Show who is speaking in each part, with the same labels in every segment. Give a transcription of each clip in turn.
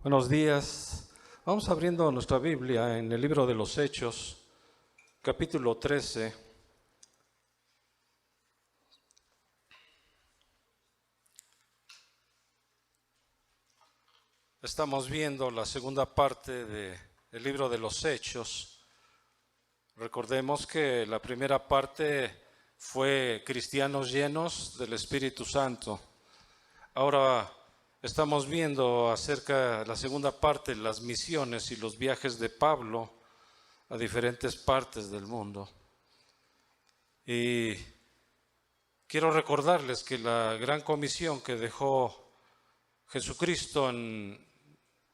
Speaker 1: Buenos días. Vamos abriendo nuestra Biblia en el libro de los Hechos, capítulo 13. Estamos viendo la segunda parte del libro de los Hechos. Recordemos que la primera parte fue cristianos llenos del Espíritu Santo. Ahora estamos viendo acerca de la segunda parte, las misiones y los viajes de Pablo a diferentes partes del mundo. Y quiero recordarles que la gran comisión que dejó Jesucristo en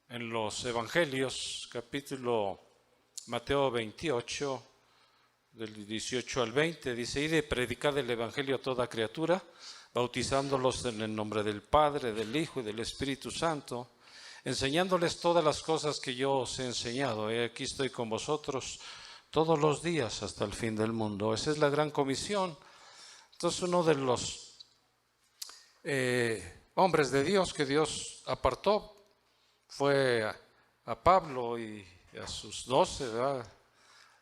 Speaker 1: los Evangelios, capítulo Mateo 28, del 18 al 20, dice: id y predicad el Evangelio a toda criatura, bautizándolos en el nombre del Padre, del Hijo y del Espíritu Santo, enseñándoles todas las cosas que yo os he enseñado. Aquí estoy con vosotros todos los días hasta el fin del mundo. Esa es la gran comisión. Entonces, uno de los hombres de Dios que Dios apartó fue a Pablo y a sus 12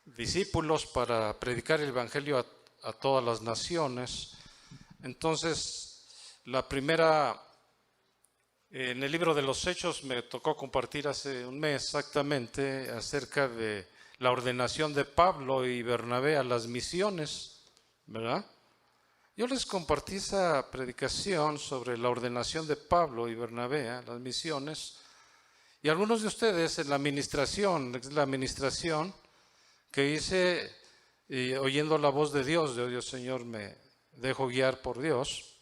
Speaker 1: discípulos para predicar el Evangelio a todas las naciones. Entonces, la primera, en el libro de los Hechos me tocó compartir hace un mes exactamente acerca de la ordenación de Pablo y Bernabé a las misiones, ¿verdad? Yo les compartí esa predicación sobre la ordenación de Pablo y Bernabé a las misiones, y algunos de ustedes en la administración que hice oyendo la voz de Dios, Señor, me dejo guiar por Dios,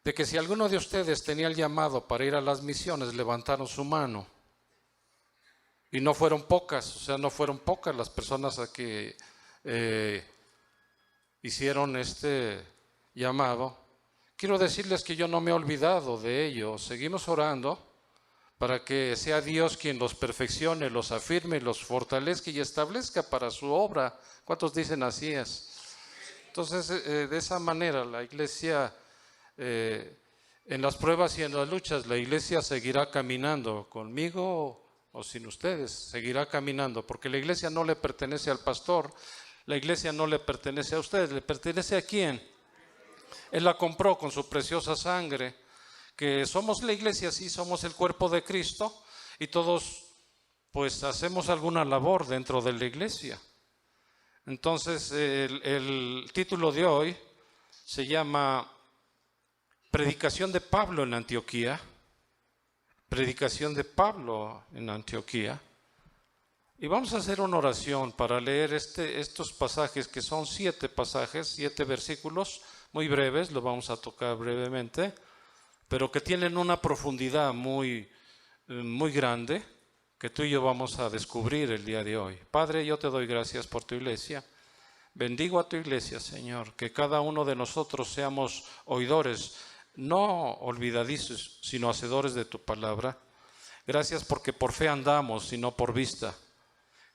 Speaker 1: de que si alguno de ustedes tenía el llamado para ir a las misiones, levantaron su mano. Y no fueron pocas, no fueron pocas las personas a que hicieron este llamado. Quiero decirles que yo no me he olvidado de ello. Seguimos orando para que sea Dios quien los perfeccione, los afirme, los fortalezca y establezca para su obra. ¿Cuántos dicen así es? Entonces, de esa manera la iglesia, en las pruebas y en las luchas, la iglesia seguirá caminando conmigo o sin ustedes, seguirá caminando, porque la iglesia no le pertenece al pastor, la iglesia no le pertenece a ustedes, ¿le pertenece a quién? Él la compró con su preciosa sangre, que somos la iglesia, sí, somos el cuerpo de Cristo, y todos pues hacemos alguna labor dentro de la iglesia. Entonces, el título de hoy se llama Predicación de Pablo en Antioquía. Predicación de Pablo en Antioquía. Y vamos a hacer una oración para leer estos pasajes, que son 7 pasajes, 7 versículos, muy breves, lo vamos a tocar brevemente, pero que tienen una profundidad muy grande, que tú y yo vamos a descubrir el día de hoy. Padre, yo te doy gracias por tu iglesia. Bendigo a tu iglesia, Señor, que cada uno de nosotros seamos oidores, no olvidadizos, sino hacedores de tu palabra. Gracias porque por fe andamos y no por vista.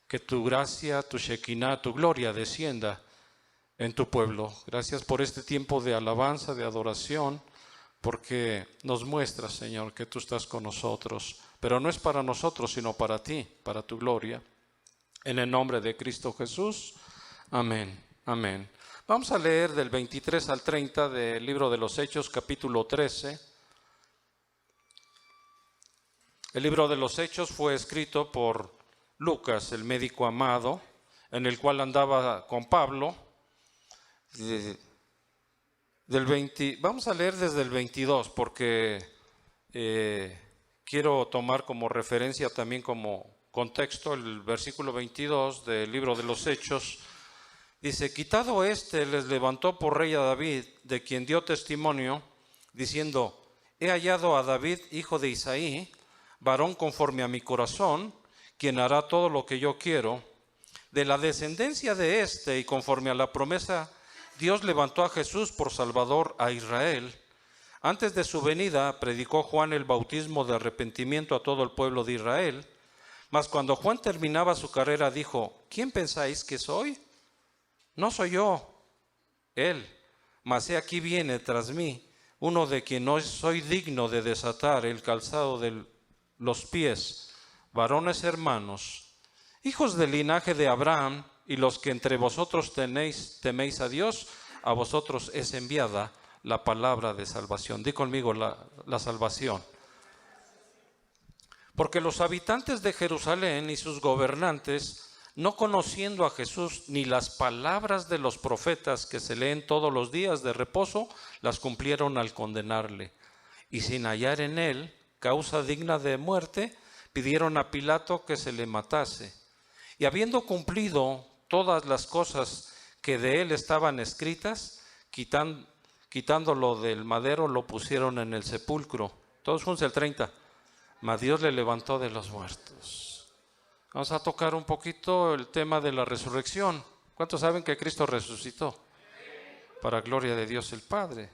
Speaker 1: Que tu gracia, tu Shekinah, tu gloria descienda en tu pueblo. Gracias por este tiempo de alabanza, de adoración, porque nos muestra, Señor, que tú estás con nosotros. Pero no es para nosotros, sino para ti, para tu gloria. En el nombre de Cristo Jesús. Amén. Amén. Vamos a leer del 23 al 30 del libro de los Hechos, capítulo 13. El libro de los Hechos fue escrito por Lucas, el médico amado, en el cual andaba con Pablo. Vamos a leer desde el 22, porque quiero tomar como referencia también como contexto el versículo 22 del libro de los Hechos. Dice: quitado les levantó por rey a David, de quien dio testimonio, diciendo: he hallado a David, hijo de Isaí, varón conforme a mi corazón, quien hará todo lo que yo quiero. De la descendencia de y conforme a la promesa, Dios levantó a Jesús por Salvador a Israel. Antes de su venida, predicó Juan el bautismo de arrepentimiento a todo el pueblo de Israel. Mas cuando Juan terminaba su carrera, dijo: ¿quién pensáis que soy? No soy yo, él, mas he aquí viene tras mí uno de quien no soy digno de desatar el calzado del los pies, varones hermanos, hijos del linaje de Abraham, y los que entre vosotros teméis a Dios, a vosotros es enviada la palabra de salvación. Di conmigo la salvación. Porque los habitantes de Jerusalén y sus gobernantes, no conociendo a Jesús ni las palabras de los profetas que se leen todos los días de reposo, las cumplieron al condenarle. Y sin hallar en él causa digna de muerte, pidieron a Pilato que se le matase. Y habiendo cumplido todas las cosas que de él estaban escritas, quitándolo del madero, lo pusieron en el sepulcro. Todos juntos el 30. Mas Dios le levantó de los muertos. Vamos a tocar un poquito el tema de la resurrección. ¿Cuántos saben que Cristo resucitó? Para gloria de Dios el Padre.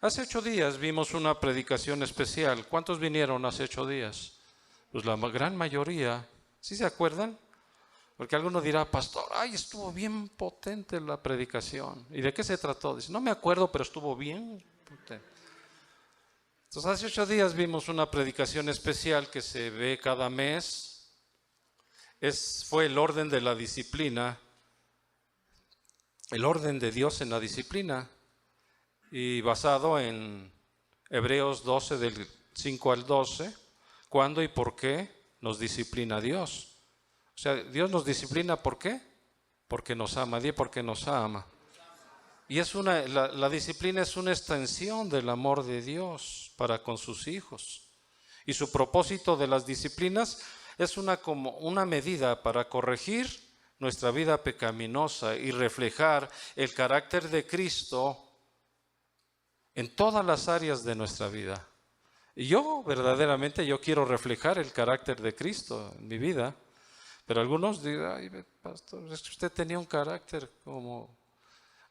Speaker 1: Hace 8 días vimos una predicación especial. ¿Cuántos vinieron hace 8 días? Pues la gran mayoría. ¿Sí se acuerdan? Porque alguno dirá, pastor, ay, estuvo bien potente la predicación. ¿Y de qué se trató? Dice, no me acuerdo, pero estuvo bien potente. Entonces, hace 8 días vimos una predicación especial que se ve cada mes. Fue el orden de la disciplina, el orden de Dios en la disciplina, y basado en Hebreos 12, del 5 al 12, ¿cuándo y por qué nos disciplina Dios? O sea, Dios nos disciplina, ¿por qué? Porque nos ama. Di porque nos ama. Y la disciplina es una extensión del amor de Dios para con sus hijos. Y su propósito de las disciplinas es como una medida para corregir nuestra vida pecaminosa y reflejar el carácter de Cristo en todas las áreas de nuestra vida. Y yo quiero reflejar el carácter de Cristo en mi vida. Pero algunos dirán, ay, pastor, es que usted tenía un carácter como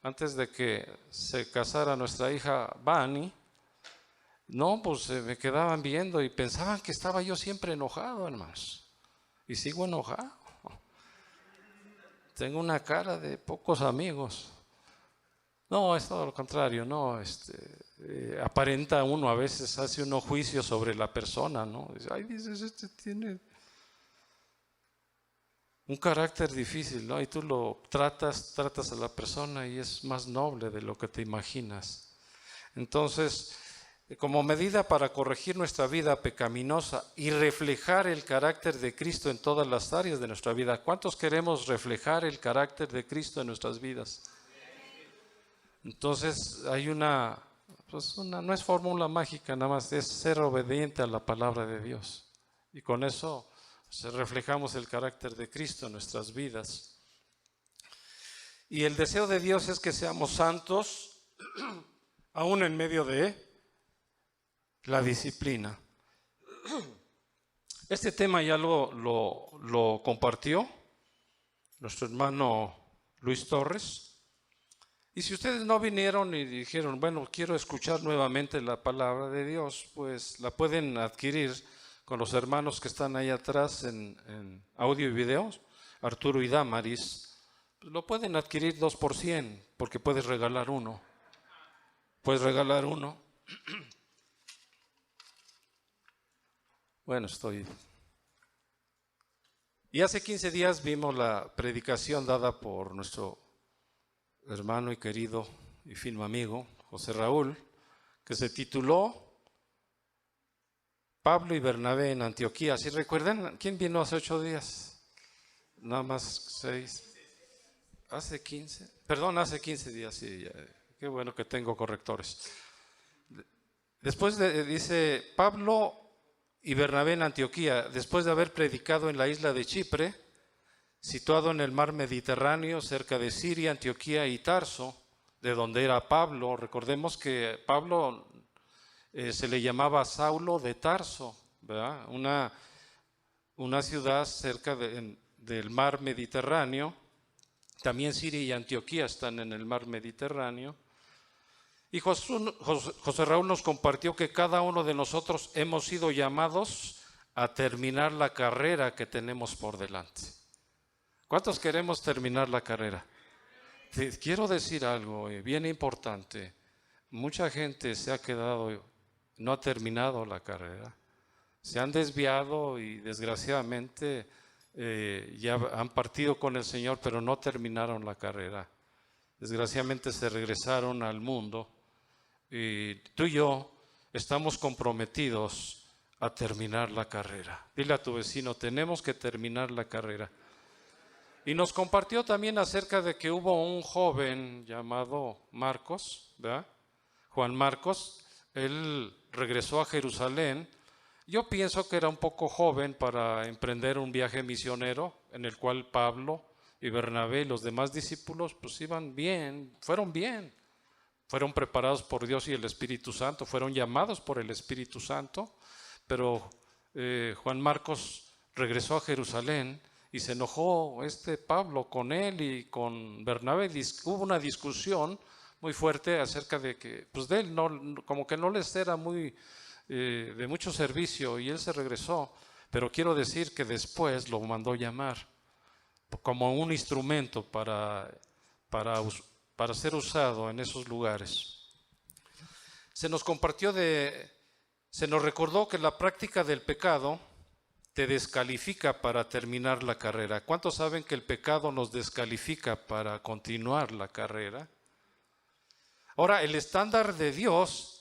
Speaker 1: antes de que se casara nuestra hija Bani. No, pues me quedaban viendo y pensaban que estaba yo siempre enojado, hermanos. Y sigo enojado. Tengo una cara de pocos amigos. No, es todo lo contrario, no. Aparenta uno, a veces hace uno juicio sobre la persona, ¿no? Dice, ay, dices, tiene un carácter difícil, ¿no? Y tú lo tratas a la persona y es más noble de lo que te imaginas. Entonces, como medida para corregir nuestra vida pecaminosa y reflejar el carácter de Cristo en todas las áreas de nuestra vida. ¿Cuántos queremos reflejar el carácter de Cristo en nuestras vidas? Entonces, hay no es fórmula mágica, nada más es ser obediente a la palabra de Dios. Y con eso reflejamos el carácter de Cristo en nuestras vidas. Y el deseo de Dios es que seamos santos, aún en medio de la disciplina. Este tema ya lo compartió nuestro hermano Luis Torres. Y si ustedes no vinieron y dijeron, bueno, quiero escuchar nuevamente la palabra de Dios, pues la pueden adquirir con los hermanos que están ahí atrás en audio y video, Arturo y Damaris. Lo pueden adquirir 2 por 100, porque puedes regalar uno. Puedes regalar uno. Bueno, Y hace 15 días vimos la predicación dada por nuestro hermano y querido y firme amigo, José Raúl, que se tituló Pablo y Bernabé en Antioquía. ¿Sí recuerdan? ¿Quién vino hace 8 días? Nada más 6. Hace 15. Perdón, hace 15 días, sí. Qué bueno que tengo correctores. Después dice Pablo y Bernabé en Antioquía, después de haber predicado en la isla de Chipre, situado en el mar Mediterráneo, cerca de Siria, Antioquía y Tarso, de donde era Pablo. Recordemos que Pablo se le llamaba Saulo de Tarso, ¿verdad? Una ciudad cerca del mar Mediterráneo. También Siria y Antioquía están en el mar Mediterráneo. Y José Raúl nos compartió que cada uno de nosotros hemos sido llamados a terminar la carrera que tenemos por delante. ¿Cuántos queremos terminar la carrera? Quiero decir algo bien importante. Mucha gente se ha quedado, no ha terminado la carrera. se han desviado y desgraciadamente ya han partido con el Señor, pero no terminaron la carrera. Desgraciadamente se regresaron al mundo y tú y yo estamos comprometidos a terminar la carrera. Dile a tu vecino, tenemos que terminar la carrera. Y nos compartió también acerca de que hubo un joven llamado Marcos, ¿verdad? Juan Marcos. Él regresó a Jerusalén. Yo pienso que era un poco joven para emprender un viaje misionero en el cual Pablo y Bernabé y los demás discípulos pues iban bien, fueron preparados por Dios y el Espíritu Santo, fueron llamados por el Espíritu Santo, pero Juan Marcos regresó a Jerusalén y se enojó Pablo con él y con Bernabé. Hubo una discusión muy fuerte acerca de que, pues de él, como que no les era muy de mucho servicio y él se regresó, pero quiero decir que después lo mandó llamar como un instrumento para ser usado en esos lugares. Se nos recordó que la práctica del pecado te descalifica para terminar la carrera. ¿Cuántos saben que el pecado nos descalifica para continuar la carrera? Ahora, el estándar de Dios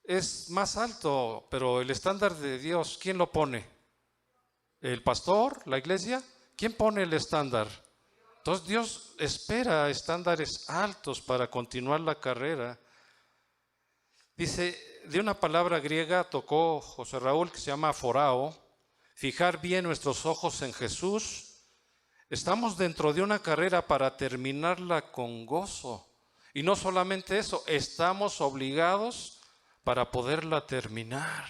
Speaker 1: es más alto, pero el estándar de Dios, ¿quién lo pone? ¿El pastor? ¿La iglesia? ¿Quién pone el estándar? Entonces Dios espera estándares altos para continuar la carrera. Dice, de una palabra griega tocó José Raúl que se llama forao, fijar bien nuestros ojos en Jesús. Estamos dentro de una carrera para terminarla con gozo. Y no solamente eso, estamos obligados para poderla terminar.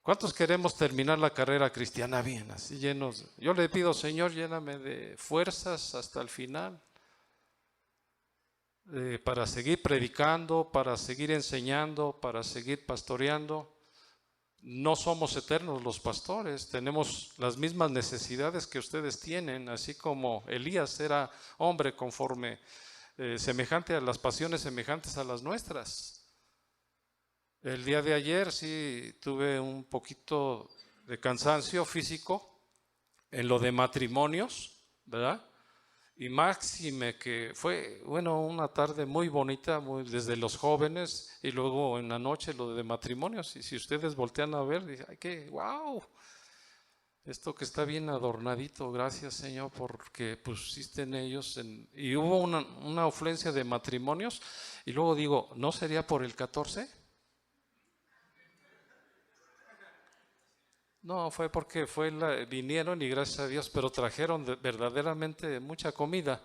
Speaker 1: ¿Cuántos queremos terminar la carrera cristiana bien, así llenos? Yo le pido, Señor, lléname de fuerzas hasta el final, para seguir predicando, para seguir enseñando, para seguir pastoreando. No somos eternos los pastores, tenemos las mismas necesidades que ustedes tienen, así como Elías era hombre conforme, semejante a las pasiones semejantes a las nuestras. El día de ayer sí tuve un poquito de cansancio físico en lo de matrimonios, ¿verdad? Y máxime que fue, una tarde muy bonita, desde los jóvenes y luego en la noche lo de matrimonios. Y si ustedes voltean a ver, dicen, ¡ay, qué wow! Esto que está bien adornadito, gracias Señor porque pusiste en ellos. Y hubo una afluencia de matrimonios y luego digo, ¿no sería por el 14? No, fue porque vinieron y gracias a Dios, pero trajeron verdaderamente mucha comida.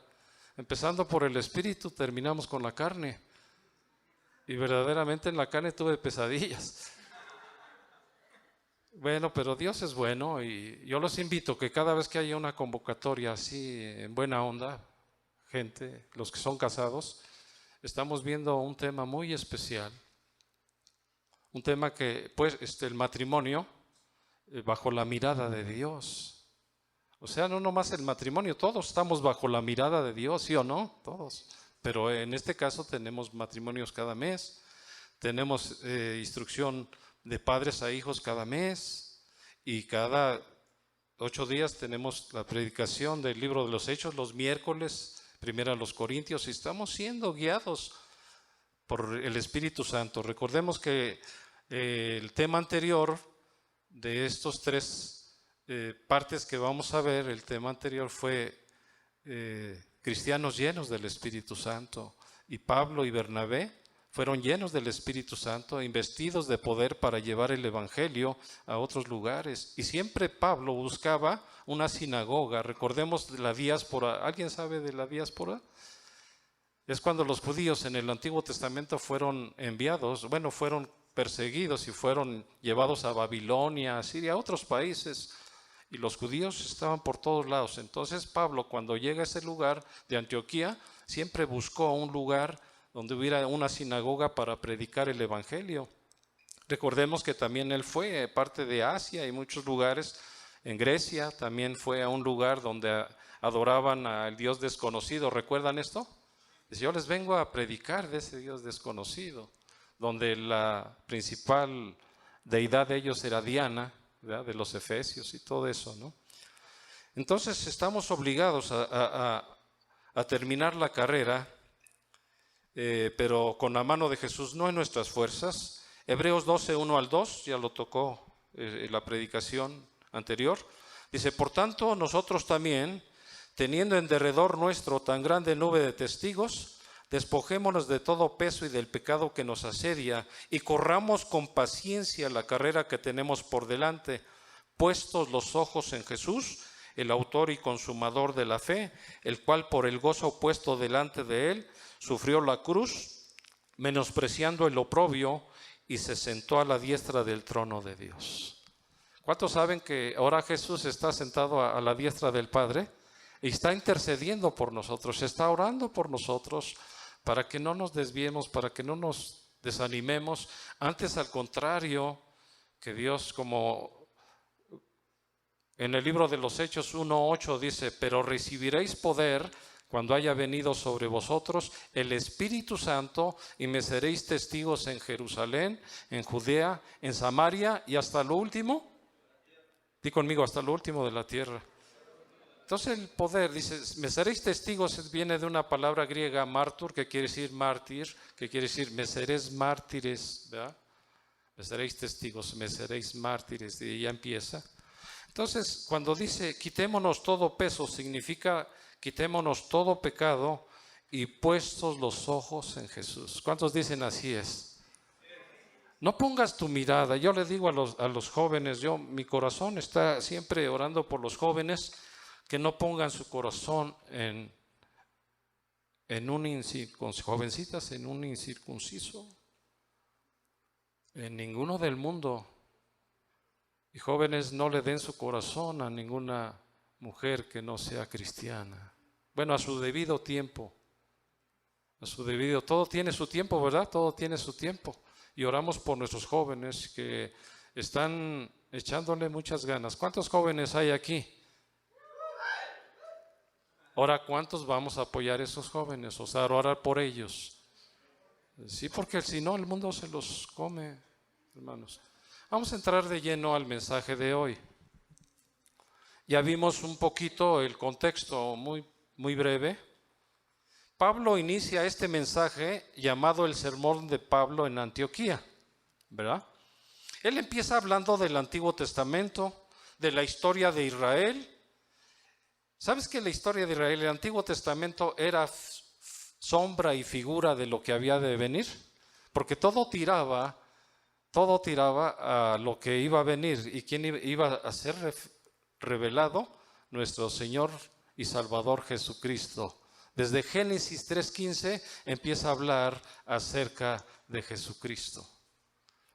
Speaker 1: Empezando por el espíritu, terminamos con la carne. Y verdaderamente en la carne tuve pesadillas. Bueno, pero Dios es bueno y yo los invito que cada vez que haya una convocatoria así en buena onda, gente, los que son casados, estamos viendo un tema muy especial. Un tema que, pues, el matrimonio bajo la mirada de Dios. O sea, no nomás el matrimonio, todos estamos bajo la mirada de Dios, ¿sí o no? Todos. Pero en este caso tenemos matrimonios cada mes, tenemos instrucción de padres a hijos cada mes y cada 8 días tenemos la predicación del libro de los Hechos los miércoles, primero a los Corintios, y estamos siendo guiados por el Espíritu Santo. Recordemos que el tema anterior de estos 3 partes que vamos a ver, el tema anterior fue cristianos llenos del Espíritu Santo. Y Pablo y Bernabé fueron llenos del Espíritu Santo, investidos de poder para llevar el Evangelio a otros lugares. Y siempre Pablo buscaba una sinagoga. Recordemos la diáspora. ¿Alguien sabe de la diáspora? Es cuando los judíos en el Antiguo Testamento fueron enviados, fueron perseguidos y fueron llevados a Babilonia, a Siria, a otros países, y los judíos estaban por todos lados. Entonces Pablo, cuando llega a ese lugar de Antioquía, siempre buscó un lugar donde hubiera una sinagoga para predicar el Evangelio. Recordemos que también él fue parte de Asia y muchos lugares. En Grecia también fue a un lugar donde adoraban al Dios desconocido. ¿Recuerdan esto? Dice, yo les vengo a predicar de ese Dios desconocido, donde la principal deidad de ellos era Diana, ¿verdad?, de los efesios y todo eso, ¿no? Entonces estamos obligados a terminar la carrera, pero con la mano de Jesús, no en nuestras fuerzas. Hebreos 12, 1 al 2, ya lo tocó la predicación anterior. Dice, por tanto, nosotros también, teniendo en derredor nuestro tan grande nube de testigos, despojémonos de todo peso y del pecado que nos asedia, y corramos con paciencia la carrera que tenemos por delante, puestos los ojos en Jesús, el autor y consumador de la fe, el cual por el gozo puesto delante de él, sufrió la cruz, menospreciando el oprobio, y se sentó a la diestra del trono de Dios. ¿Cuántos saben que ahora Jesús está sentado a la diestra del Padre y está intercediendo por nosotros, está orando por nosotros para que no nos desviemos, para que no nos desanimemos? Antes, al contrario, que Dios, como en el libro de los Hechos 1:8 dice, pero recibiréis poder cuando haya venido sobre vosotros el Espíritu Santo, y me seréis testigos en Jerusalén, en Judea, en Samaria y hasta lo último. Di conmigo, hasta lo último de la tierra. Entonces el poder, dice, me seréis testigos, viene de una palabra griega, martur, que quiere decir mártir, que quiere decir me seréis mártires, ¿verdad? Me seréis testigos, me seréis mártires, y ya empieza. Entonces, cuando dice quitémonos todo peso, significa quitémonos todo pecado y puestos los ojos en Jesús. ¿Cuántos dicen así es? No pongas tu mirada. Yo le digo a los jóvenes, mi corazón está siempre orando por los jóvenes, que no pongan su corazón jovencitas, en un incircunciso, en ninguno del mundo. Y jóvenes, no le den su corazón a ninguna mujer que no sea cristiana. Bueno, a su debido tiempo. Todo tiene su tiempo, ¿verdad? Todo tiene su tiempo. Y oramos por nuestros jóvenes que están echándole muchas ganas. ¿Cuántos jóvenes hay aquí? Ahora, ¿cuántos vamos a apoyar a esos jóvenes? O sea, orar por ellos. Sí, porque si no, el mundo se los come, hermanos. Vamos a entrar de lleno al mensaje de hoy. Ya vimos un poquito el contexto muy breve. Pablo inicia este mensaje llamado el Sermón de Pablo en Antioquía, ¿verdad? Él empieza hablando del Antiguo Testamento, de la historia de Israel. ¿Sabes que la historia de Israel, el Antiguo Testamento, era sombra y figura de lo que había de venir? Porque todo tiraba a lo que iba a venir. ¿Y quién iba a ser revelado? Nuestro Señor y Salvador Jesucristo. Desde Génesis 3:15 empieza a hablar acerca de Jesucristo.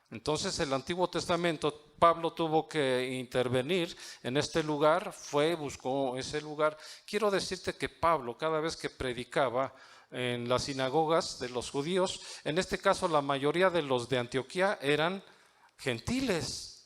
Speaker 1: Entonces el Antiguo Testamento, Pablo tuvo que intervenir en este lugar, buscó ese lugar. Quiero decirte que Pablo, cada vez que predicaba en las sinagogas de los judíos, en este caso la mayoría de los de Antioquía eran gentiles.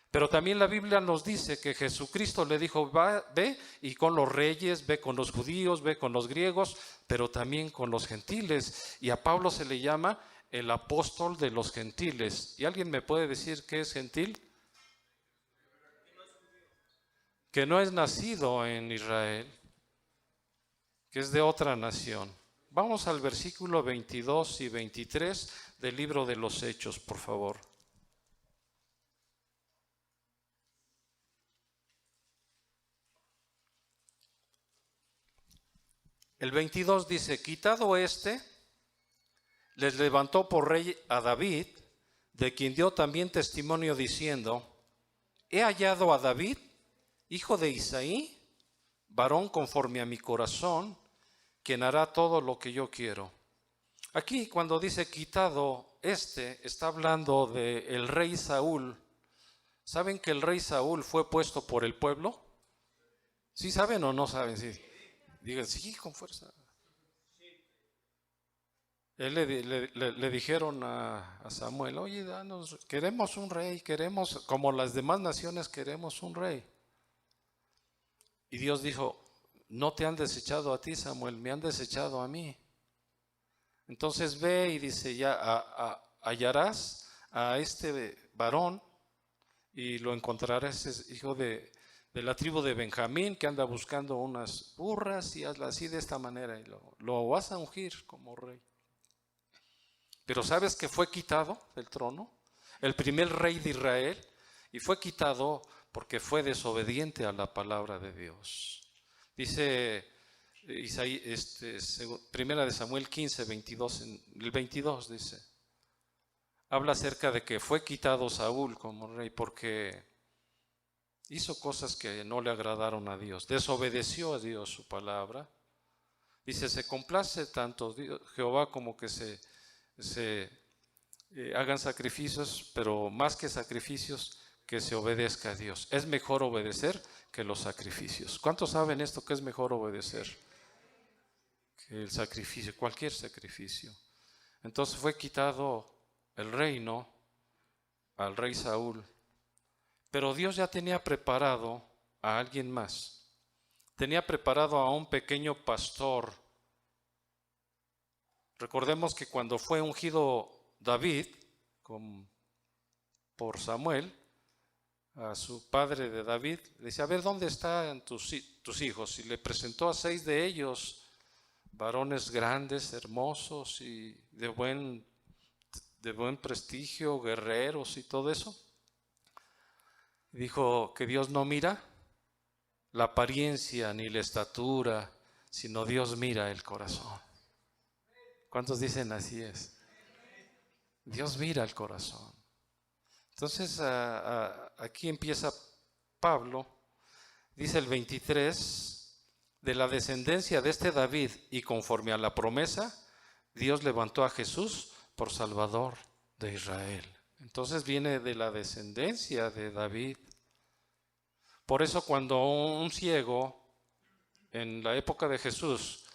Speaker 1: Pero también la Biblia nos dice que Jesucristo le dijo, ve y con los reyes, ve con los judíos, ve con los griegos, pero también con los gentiles. Y a Pablo se le llama el apóstol de los gentiles. ¿Y alguien me puede decir qué es gentil? Que no es nacido en Israel, que es de otra nación. Vamos al versículo 22 y 23 del libro de los Hechos, por favor. El 22 dice, quitado les levantó por rey a David, de quien dio también testimonio diciendo, he hallado a David, hijo de Isaí, varón conforme a mi corazón, quien hará todo lo que yo quiero. Aquí cuando dice quitado está hablando del rey Saúl. ¿Saben que el rey Saúl fue puesto por el pueblo? ¿Sí saben o no saben? Sí. Digan, sí, con fuerza. Él le dijeron a Samuel, oye, queremos un rey, como las demás naciones queremos un rey. Y Dios dijo, no te han desechado a ti, Samuel, me han desechado a mí. Entonces ve y dice, ya hallarás a este varón y lo encontrarás, es hijo de la tribu de Benjamín, que anda buscando unas burras, y hazla así de esta manera y lo vas a ungir como rey. Pero ¿sabes que fue quitado del trono? El primer rey de Israel, y fue quitado porque fue desobediente a la palabra de Dios. Dice Primera de Samuel 15, 22, el 22 dice, habla acerca de que fue quitado Saúl como rey porque hizo cosas que no le agradaron a Dios, desobedeció a Dios su palabra. Dice, se complace tanto Jehová como que se hagan sacrificios, pero más que sacrificios, que se obedezca a Dios. Es mejor obedecer que los sacrificios. ¿Cuántos saben esto, que es mejor obedecer que el sacrificio, cualquier sacrificio? Entonces fue quitado el reino al rey Saúl, pero Dios ya tenía preparado a alguien más. Tenía preparado a un pequeño pastor. Recordemos que cuando fue ungido David por Samuel, a su padre de David, le dice, a ver, ¿dónde están tus hijos? Y le presentó a 6 de ellos, varones grandes, hermosos y de buen prestigio, guerreros y todo eso. Dijo que Dios no mira la apariencia ni la estatura, sino Dios mira el corazón. ¿Cuántos dicen así es? Dios mira el corazón. Entonces aquí empieza Pablo, dice el 23, de la descendencia de este David y conforme a la promesa, Dios levantó a Jesús por Salvador de Israel. Entonces viene de la descendencia de David. Por eso cuando un ciego, en la época de Jesús,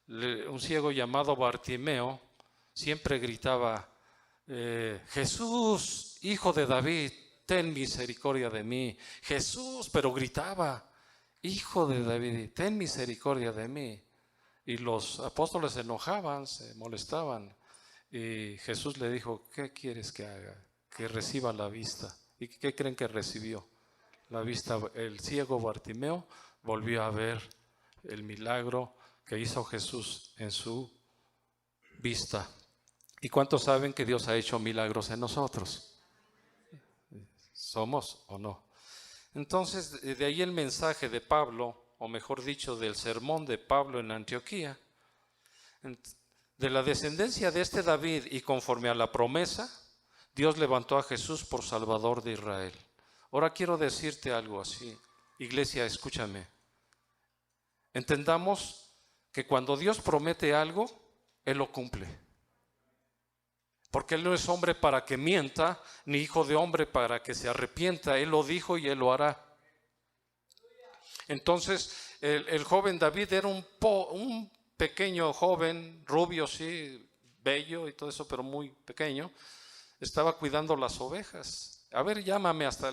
Speaker 1: un ciego llamado Bartimeo, siempre gritaba, Jesús, hijo de David, ten misericordia de mí. Jesús, pero gritaba, hijo de David, ten misericordia de mí. Y los apóstoles se enojaban, se molestaban. Y Jesús le dijo, ¿qué quieres que haga? Que reciba la vista. ¿Y qué creen que recibió? La vista. El ciego Bartimeo volvió a ver el milagro que hizo Jesús en su vista. ¿Y cuántos saben que Dios ha hecho milagros en nosotros? ¿Somos o no? Entonces, de ahí el mensaje de Pablo, o mejor dicho, del sermón de Pablo en Antioquía, de la descendencia de este David y conforme a la promesa, Dios levantó a Jesús por Salvador de Israel. Ahora quiero decirte algo así, iglesia, escúchame. Entendamos que cuando Dios promete algo, Él lo cumple. Porque Él no es hombre para que mienta, ni hijo de hombre para que se arrepienta. Él lo dijo y Él lo hará. Entonces, el joven David era un pequeño joven, rubio, sí, bello y todo eso, pero muy pequeño. Estaba cuidando las ovejas. A ver, llámame hasta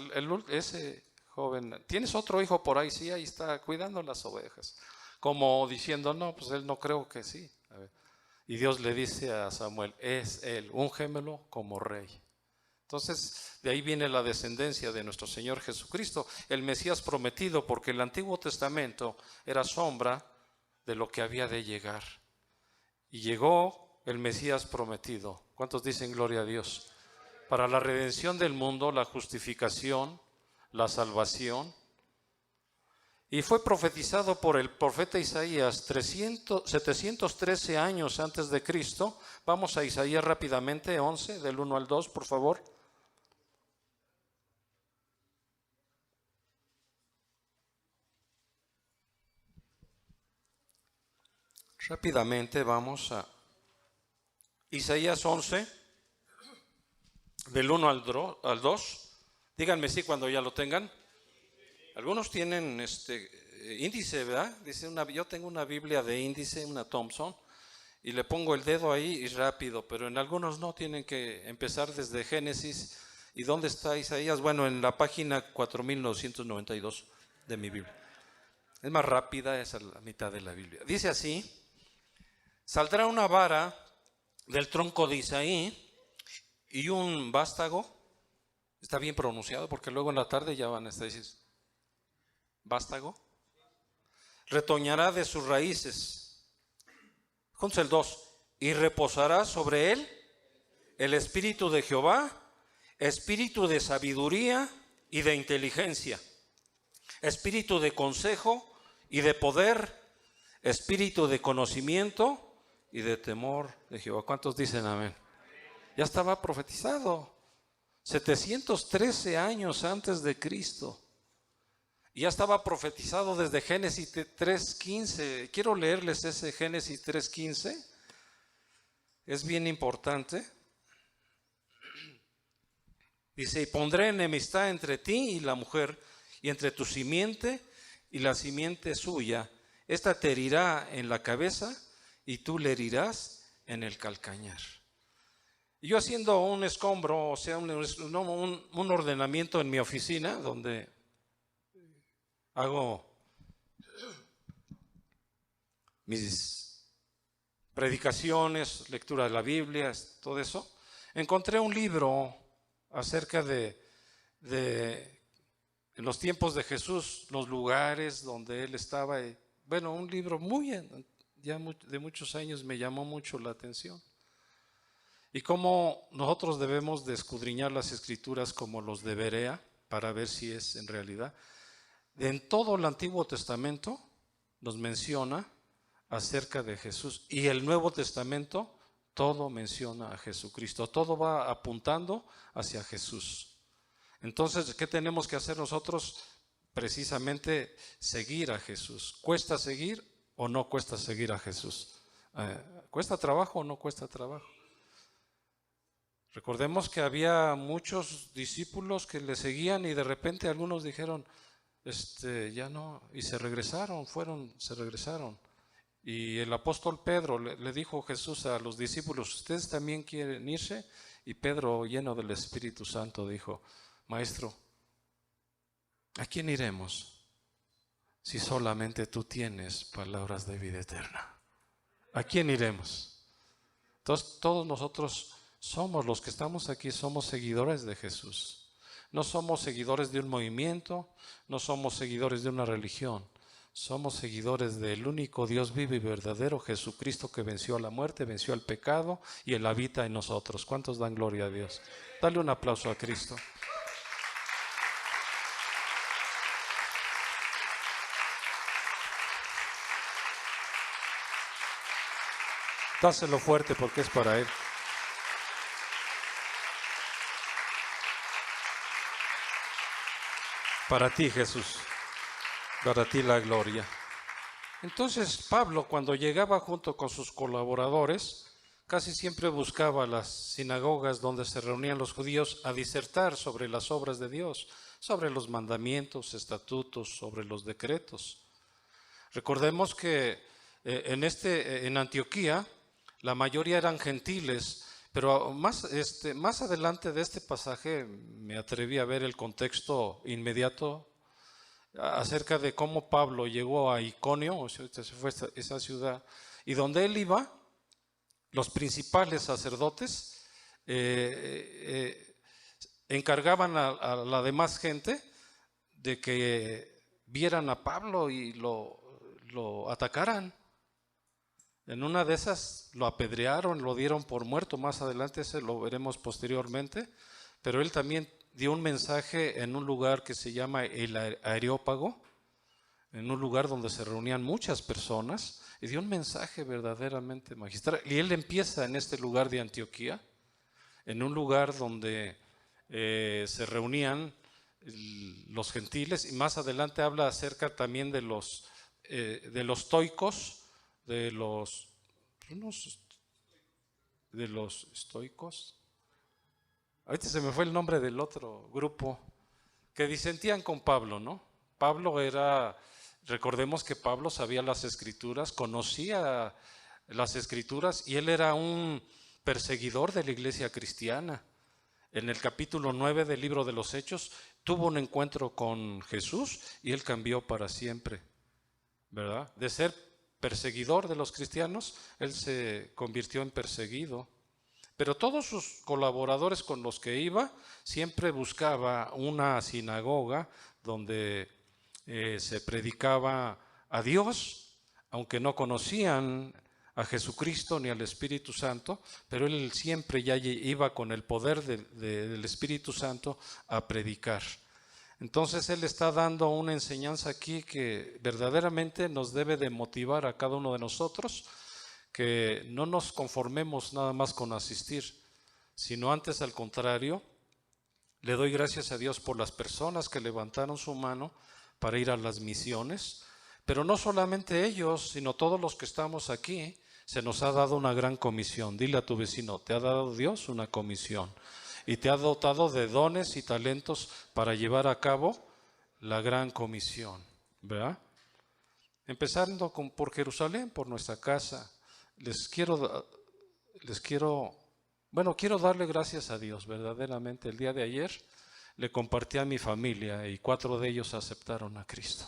Speaker 1: ese joven. ¿Tienes otro hijo por ahí? Sí, ahí está, cuidando las ovejas. Como diciendo, no, pues él no creo que sí. A ver. Y Dios le dice a Samuel, es él, ungémelo como rey. Entonces, de ahí viene la descendencia de nuestro Señor Jesucristo, el Mesías prometido, porque el Antiguo Testamento era sombra de lo que había de llegar. Y llegó el Mesías prometido. ¿Cuántos dicen gloria a Dios? Para la redención del mundo, la justificación, la salvación. Y fue profetizado por el profeta Isaías 713 años antes de Cristo. Vamos a Isaías rápidamente, 11, del 1 al 2, por favor. Rápidamente vamos a Isaías 11, del 1 al 2. Díganme sí cuando ya lo tengan. Algunos tienen índice, ¿verdad? Dice yo tengo una Biblia de índice, una Thompson, y le pongo el dedo ahí y rápido, pero en algunos no, tienen que empezar desde Génesis. ¿Y dónde está Isaías? Bueno, en la página 4992 de mi Biblia. Es más rápida, es a la mitad de la Biblia. Dice así, saldrá una vara del tronco de Isaí, y un vástago, está bien pronunciado porque luego en la tarde ya van a estar diciendo, vástago, retoñará de sus raíces. Juntos el 2, y reposará sobre él el espíritu de Jehová, espíritu de sabiduría y de inteligencia, espíritu de consejo y de poder, espíritu de conocimiento y de temor de Jehová. ¿Cuántos dicen amén? Ya estaba profetizado 713 años antes de Cristo. Ya estaba profetizado desde Génesis 3:15. Quiero leerles ese Génesis 3:15. Es bien importante. Dice, y pondré enemistad entre ti y la mujer, y entre tu simiente y la simiente suya. Esta te herirá en la cabeza, y tú le herirás en el calcañar. Y yo haciendo un escombro, o sea, un ordenamiento en mi oficina, donde hago mis predicaciones, lectura de la Biblia, todo eso, encontré un libro acerca de en los tiempos de Jesús, los lugares donde él estaba. Bueno, un libro de muchos años, me llamó mucho la atención. Y cómo nosotros debemos de escudriñar las Escrituras como los de Berea para ver si es en realidad. En todo el Antiguo Testamento nos menciona acerca de Jesús, y el Nuevo Testamento todo menciona a Jesucristo, todo va apuntando hacia Jesús. Entonces, ¿qué tenemos que hacer nosotros? Precisamente seguir a Jesús. ¿Cuesta seguir o no cuesta seguir a Jesús? ¿Cuesta trabajo o no cuesta trabajo? Recordemos que había muchos discípulos que le seguían y de repente algunos dijeron, ya no, y se regresaron. Y el apóstol Pedro le dijo Jesús a los discípulos, ¿ustedes también quieren irse? Y Pedro, lleno del Espíritu Santo, dijo, Maestro, ¿a quién iremos si solamente tú tienes palabras de vida eterna? ¿A quién iremos? Entonces, todos nosotros somos, los que estamos aquí, somos seguidores de Jesús. No somos seguidores de un movimiento, no somos seguidores de una religión. Somos seguidores del único Dios vivo y verdadero, Jesucristo, que venció a la muerte, venció al pecado y Él habita en nosotros. ¿Cuántos dan gloria a Dios? Dale un aplauso a Cristo. Dáselo fuerte porque es para Él. Para ti, Jesús. Para ti la gloria. Entonces Pablo, cuando llegaba junto con sus colaboradores, casi siempre buscaba las sinagogas donde se reunían los judíos a disertar sobre las obras de Dios, sobre los mandamientos, estatutos, sobre los decretos. Recordemos que en Antioquía la mayoría eran gentiles, pero más adelante de este pasaje me atreví a ver el contexto inmediato acerca de cómo Pablo llegó a Iconio, o sea, se fue a esa ciudad, y donde él iba, los principales sacerdotes encargaban a la demás gente de que vieran a Pablo y lo atacaran. En una de esas lo apedrearon, lo dieron por muerto. Más adelante ese lo veremos posteriormente, pero él también dio un mensaje en un lugar que se llama el Areópago, en un lugar donde se reunían muchas personas, y dio un mensaje verdaderamente magistral. Y él empieza en este lugar de Antioquía, en un lugar donde se reunían los gentiles, y más adelante habla acerca también de los estoicos, de los estoicos. Ahorita se me fue el nombre del otro grupo que disentían con Pablo, ¿no? Recordemos que Pablo sabía las Escrituras, conocía las Escrituras, y él era un perseguidor de la iglesia cristiana. En el capítulo 9 del libro de los Hechos tuvo un encuentro con Jesús y él cambió para siempre, ¿verdad? De ser perseguidor de los cristianos, él se convirtió en perseguido. Pero todos sus colaboradores con los que iba, siempre buscaba una sinagoga donde se predicaba a Dios, aunque no conocían a Jesucristo ni al Espíritu Santo, pero él siempre ya iba con el poder del Espíritu Santo a predicar. Entonces él está dando una enseñanza aquí que verdaderamente nos debe de motivar a cada uno de nosotros, que no nos conformemos nada más con asistir, sino antes al contrario. Le doy gracias a Dios por las personas que levantaron su mano para ir a las misiones, pero no solamente ellos, sino todos los que estamos aquí. Se nos ha dado una gran comisión. Dile a tu vecino, te ha dado Dios una comisión y te ha dotado de dones y talentos para llevar a cabo la gran comisión, ¿verdad? Empezando por Jerusalén, por nuestra casa. Quiero darle gracias a Dios, verdaderamente. El día de ayer le compartí a mi familia y 4 de ellos aceptaron a Cristo.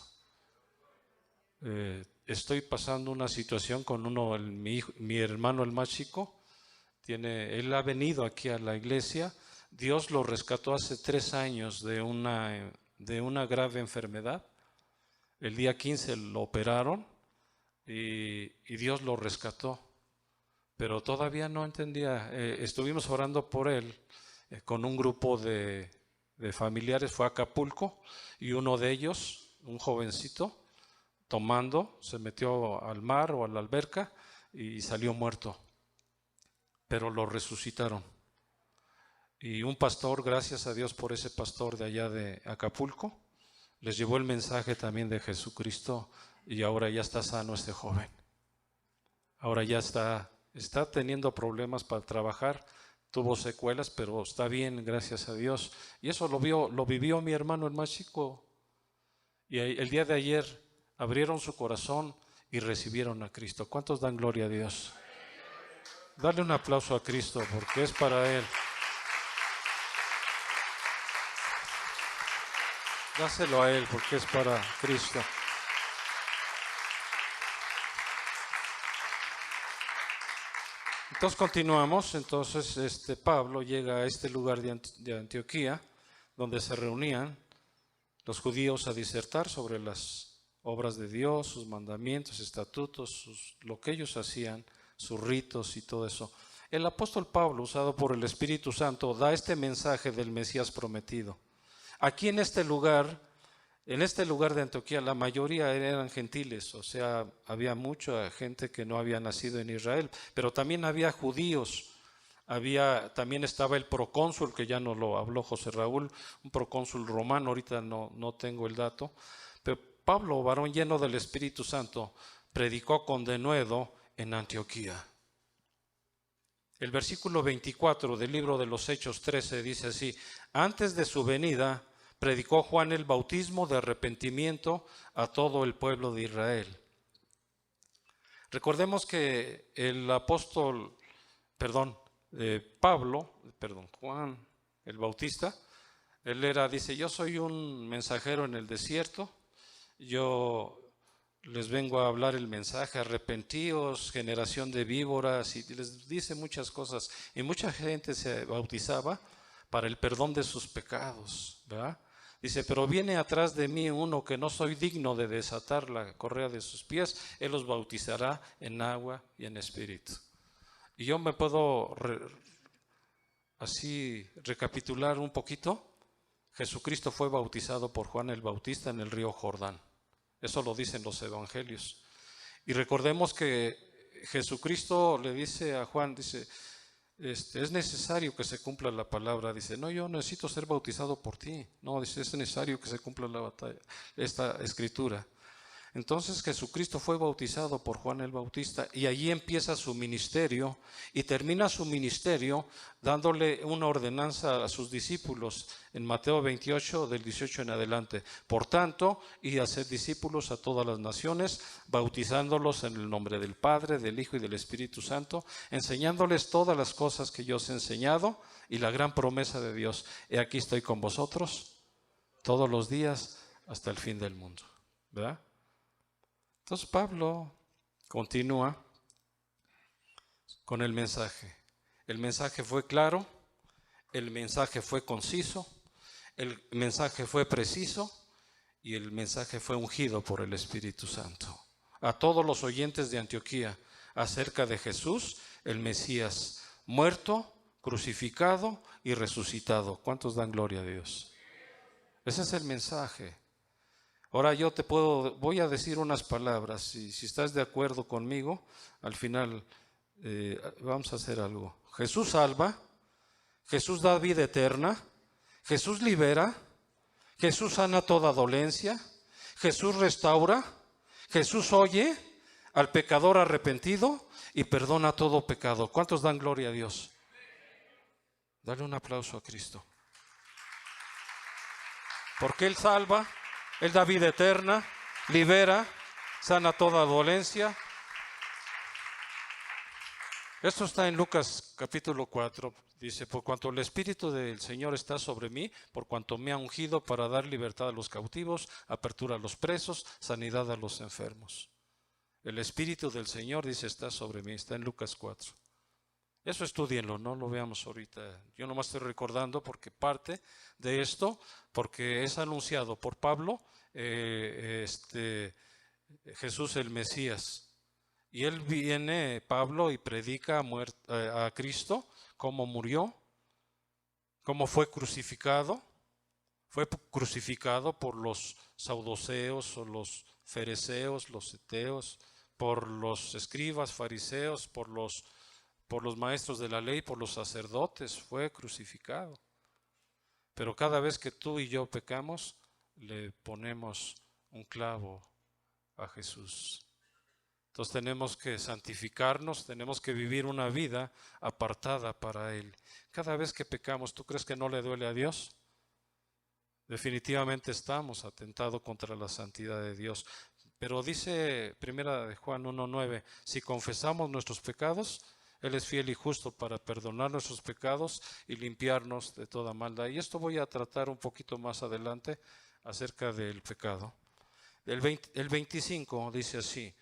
Speaker 1: Estoy pasando una situación con mi hermano el más chico. Él ha venido aquí a la iglesia. Dios lo rescató hace 3 años de una grave enfermedad. El día 15 lo operaron y Dios lo rescató. Pero todavía no entendía. Estuvimos orando por él con un grupo de familiares. Fue a Acapulco y uno de ellos, un jovencito, tomando, se metió al mar o a la alberca y salió muerto. Pero lo resucitaron. Y un pastor, gracias a Dios por ese pastor de allá de Acapulco, les llevó el mensaje también de Jesucristo y ahora ya está sano este joven. Ahora ya está teniendo problemas para trabajar, tuvo secuelas, pero está bien, gracias a Dios. Y eso lo vivió mi hermano el más chico. Y el día de ayer abrieron su corazón y recibieron a Cristo. ¿Cuántos dan gloria a Dios? Dale un aplauso a Cristo porque es para Él. Dáselo a Él porque es para Cristo. Entonces continuamos. Entonces Pablo llega a este lugar de Antioquía, donde se reunían los judíos a disertar sobre las obras de Dios, sus mandamientos, estatutos, lo que ellos hacían, sus ritos y todo eso. El apóstol Pablo, usado por el Espíritu Santo, da este mensaje del Mesías prometido. Aquí en este lugar de Antioquía, la mayoría eran gentiles, o sea, había mucha gente que no había nacido en Israel, pero también había judíos. También estaba el procónsul, que ya nos lo habló José Raúl, un procónsul romano, ahorita no tengo el dato, pero Pablo, varón lleno del Espíritu Santo, predicó con denuedo en Antioquía. El versículo 24 del libro de los Hechos 13 dice así: antes de su venida, predicó Juan el bautismo de arrepentimiento a todo el pueblo de Israel. Recordemos que Juan el Bautista, él dice, yo soy un mensajero en el desierto, yo les vengo a hablar el mensaje, arrepentíos, generación de víboras, y les dice muchas cosas, y mucha gente se bautizaba para el perdón de sus pecados, ¿verdad? Dice, pero viene atrás de mí uno que no soy digno de desatar la correa de sus pies, él los bautizará en agua y en espíritu. Y yo me puedo así recapitular un poquito. Jesucristo fue bautizado por Juan el Bautista en el río Jordán. Eso lo dicen los evangelios. Y recordemos que Jesucristo le dice a Juan, dice, es necesario que se cumpla la palabra. Dice, no, yo necesito ser bautizado por ti. No, dice, es necesario que se cumpla esta escritura. Entonces Jesucristo fue bautizado por Juan el Bautista y allí empieza su ministerio y termina su ministerio dándole una ordenanza a sus discípulos en Mateo 28 del 18 en adelante. Por tanto, y hacer discípulos a todas las naciones, bautizándolos en el nombre del Padre, del Hijo y del Espíritu Santo, enseñándoles todas las cosas que yo os he enseñado, y la gran promesa de Dios: he aquí estoy con vosotros todos los días hasta el fin del mundo. ¿Verdad? Entonces Pablo continúa con el mensaje. El mensaje fue claro, el mensaje fue conciso, el mensaje fue preciso y el mensaje fue ungido por el Espíritu Santo. A todos los oyentes de Antioquía acerca de Jesús, el Mesías, muerto, crucificado y resucitado. ¿Cuántos dan gloria a Dios? Ese es el mensaje. Ahora yo voy a decir unas palabras y si estás de acuerdo conmigo, al final vamos a hacer algo. Jesús salva, Jesús da vida eterna, Jesús libera, Jesús sana toda dolencia, Jesús restaura, Jesús oye al pecador arrepentido y perdona todo pecado. ¿Cuántos dan gloria a Dios? Dale un aplauso a Cristo. Porque Él salva, Él da vida eterna, libera, sana toda dolencia. Esto está en Lucas capítulo 4. Dice, por cuanto el Espíritu del Señor está sobre mí, por cuanto me ha ungido para dar libertad a los cautivos, apertura a los presos, sanidad a los enfermos. El Espíritu del Señor, dice, está sobre mí. Está en Lucas 4. Eso estudienlo, no lo veamos ahorita. Yo nomás estoy recordando porque parte de esto, porque es anunciado por Pablo, Jesús el Mesías. Y él viene, Pablo, y predica a Cristo, cómo murió, cómo fue crucificado. Fue crucificado por los saduceos o los fereceos, los eteos, por los escribas, fariseos, por los maestros de la ley, por los sacerdotes, fue crucificado. Pero cada vez que tú y yo pecamos, le ponemos un clavo a Jesús. Entonces tenemos que santificarnos, tenemos que vivir una vida apartada para Él. Cada vez que pecamos, ¿tú crees que no le duele a Dios? Definitivamente estamos atentando contra la santidad de Dios. Pero dice 1 Juan 1:9, si confesamos nuestros pecados, Él es fiel y justo para perdonar nuestros pecados y limpiarnos de toda maldad. Y esto voy a tratar un poquito más adelante acerca del pecado. El 25 dice así,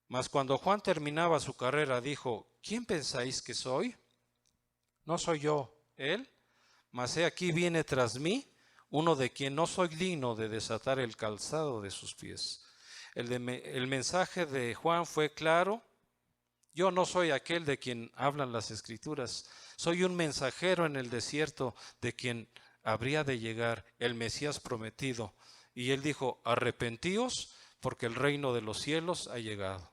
Speaker 1: mas cuando Juan terminaba su carrera dijo, ¿quién pensáis que soy? No soy yo, él, mas he aquí viene tras mí uno de quien no soy digno de desatar el calzado de sus pies. El mensaje de Juan fue claro. Yo no soy aquel de quien hablan las Escrituras. Soy un mensajero en el desierto de quien habría de llegar el Mesías prometido. Y él dijo, arrepentíos porque el reino de los cielos ha llegado.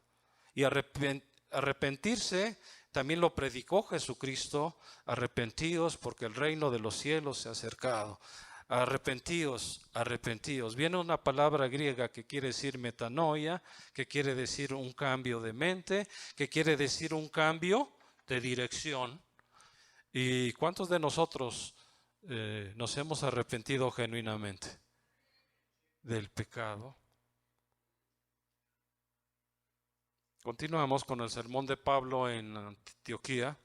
Speaker 1: Y arrepentirse también lo predicó Jesucristo. Arrepentíos porque el reino de los cielos se ha acercado. Arrepentíos, arrepentíos. Viene una palabra griega que quiere decir metanoia, que quiere decir un cambio de mente, que quiere decir un cambio de dirección. ¿Y cuántos de nosotros nos hemos arrepentido genuinamente del pecado? Continuamos con el sermón de Pablo en Antioquía.